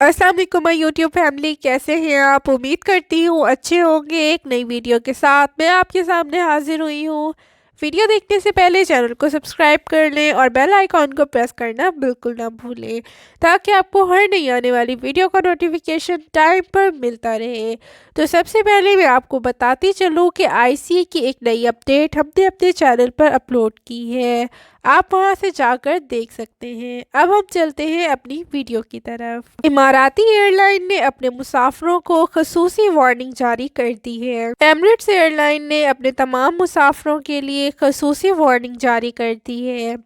अस्सलाम वालेकुम my YouTube family, कैसे हैं आप? उम्मीद करती हूँ अच्छे होंगे। एक नई वीडियो के साथ मैं आपके सामने हाजिर हुई हूँ। वीडियो देखने से पहले चैनल को सब्सक्राइब कर लें और बेल आइकॉन को प्रेस करना बिल्कुल ना भूलें, ताकि आपको हर नई आने वाली वीडियो का नोटिफिकेशन टाइम पर मिलता रहे। तो सबसे पहले मैं आपको बताती चलूँ कि आईसीए की एक नई अपडेट हमने अपने चैनल पर अपलोड की है। आप वहां से जाकर देख सकते हैं। अब हम चलते हैं अपनी वीडियो की तरफ। इमाराती एयरलाइन ने अपने मुसाफिरों को खसूसी वार्निंग जारी कर दी है। एमिरेट्स एयरलाइन ने अपने तमाम मुसाफिरों के लिए खसूसी वार्निंग जारी कर दी है।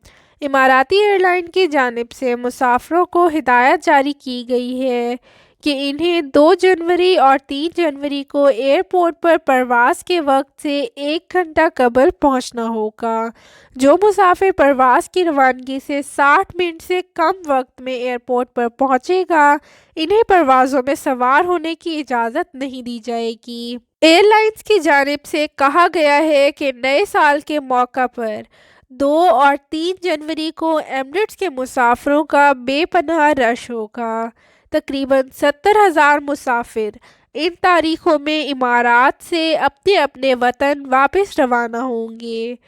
इमाराती एयरलाइन की जानिब से मुसाफिरों को हिदायत जारी की गई है कि इन्हें 2 जनवरी और 3 जनवरी को एयरपोर्ट पर परवाज़ के वक्त से 1 घंटा कबल पहुंचना होगा। जो मुसाफिर परवाज़ की रवानगी से 60 मिनट से कम वक्त में एयरपोर्ट पर पहुंचेगा, इन्हें परवाज़ों में सवार होने की इजाज़त नहीं दी जाएगी। एयरलाइंस की जानिब से कहा गया है कि नए साल के मौका पर 2 और 3 जनवरी को एमिरेट्स के मुसाफिरों का बेपनाह रश होगा। तकरीबन 70,000 मुसाफिर इन तारीखों में इमारात से अपने अपने वतन वापस रवाना होंगे,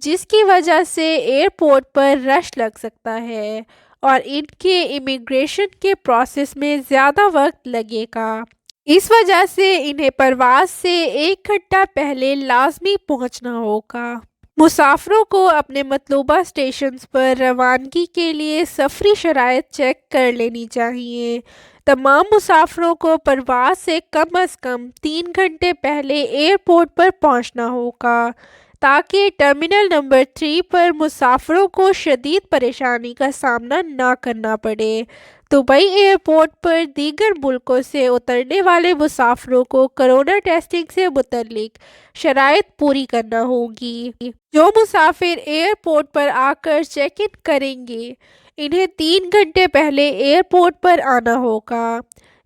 जिसकी वजह से एयरपोर्ट पर रश लग सकता है और इनके इमिग्रेशन के प्रोसेस में ज़्यादा वक्त लगेगा। इस वजह से इन्हें परवाज़ से 1 घंटा पहले लाजमी पहुंचना होगा। मुसाफिरों को अपने मतलूबा स्टेशंस पर रवानगी के लिए सफरी शराइत चेक कर लेनी चाहिए। तमाम मुसाफिरों को परवाज़ से कम 3 घंटे पहले एयरपोर्ट पर पहुंचना होगा, ताकि टर्मिनल नंबर 3 पर मुसाफिरों को शदीद परेशानी का सामना ना करना पड़े। दुबई एयरपोर्ट पर दीगर मुल्कों से उतरने वाले मुसाफिरों को कोरोना टेस्टिंग से मुतल्लिक शराइत पूरी करना होगी। जो मुसाफिर एयरपोर्ट पर आकर चेक इन करेंगे, इन्हें 3 घंटे पहले एयरपोर्ट पर आना होगा।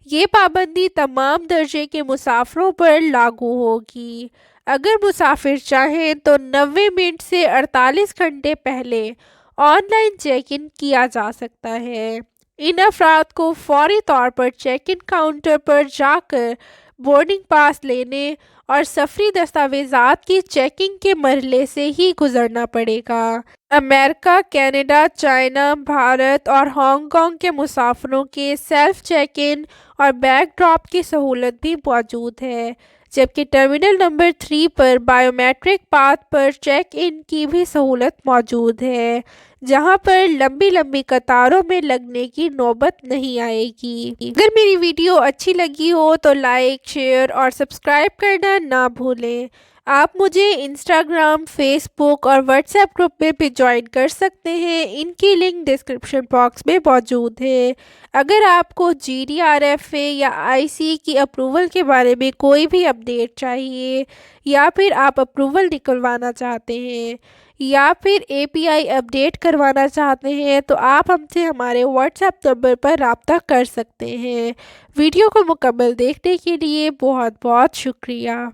ये पाबंदी तमाम दर्जे के मुसाफिरों पर लागू होगी। अगर मुसाफिर चाहें तो 90 मिनट से 48 घंटे पहले ऑनलाइन चेक इन किया जा सकता है। इन अफराद को फौरी तौर पर चेक इन काउंटर पर जाकर बोर्डिंग पास लेने और सफरी दस्तावेज़ात की चेकिंग के मरहले से ही गुजरना पड़ेगा। अमेरिका, कनाडा, चाइना, भारत और हांगकांग के मुसाफिरों के सेल्फ चेक इन और बैग ड्रॉप की सहूलत भी मौजूद है, जबकि टर्मिनल नंबर 3 पर बायोमेट्रिक पाथ पर चेक इन की भी सहूलत मौजूद है, जहां पर लंबी लंबी कतारों में लगने की नौबत नहीं आएगी। अगर मेरी वीडियो अच्छी लगी हो तो लाइक, शेयर और सब्सक्राइब करना ना भूलें। आप मुझे इंस्टाग्राम, फेसबुक और व्हाट्सएप ग्रुप में भी ज्वाइन कर सकते हैं। इनकी लिंक डिस्क्रिप्शन बॉक्स में मौजूद है। अगर आपको GDRFA या IC की अप्रूवल के बारे में कोई भी अपडेट चाहिए, या फिर आप अप्रूवल निकलवाना चाहते हैं, या फिर API अपडेट करवाना चाहते हैं, तो आप हमसे हमारे व्हाट्सएप नंबर पर राब्ता कर सकते हैं। वीडियो को मुकम्मल देखने के लिए बहुत बहुत शुक्रिया।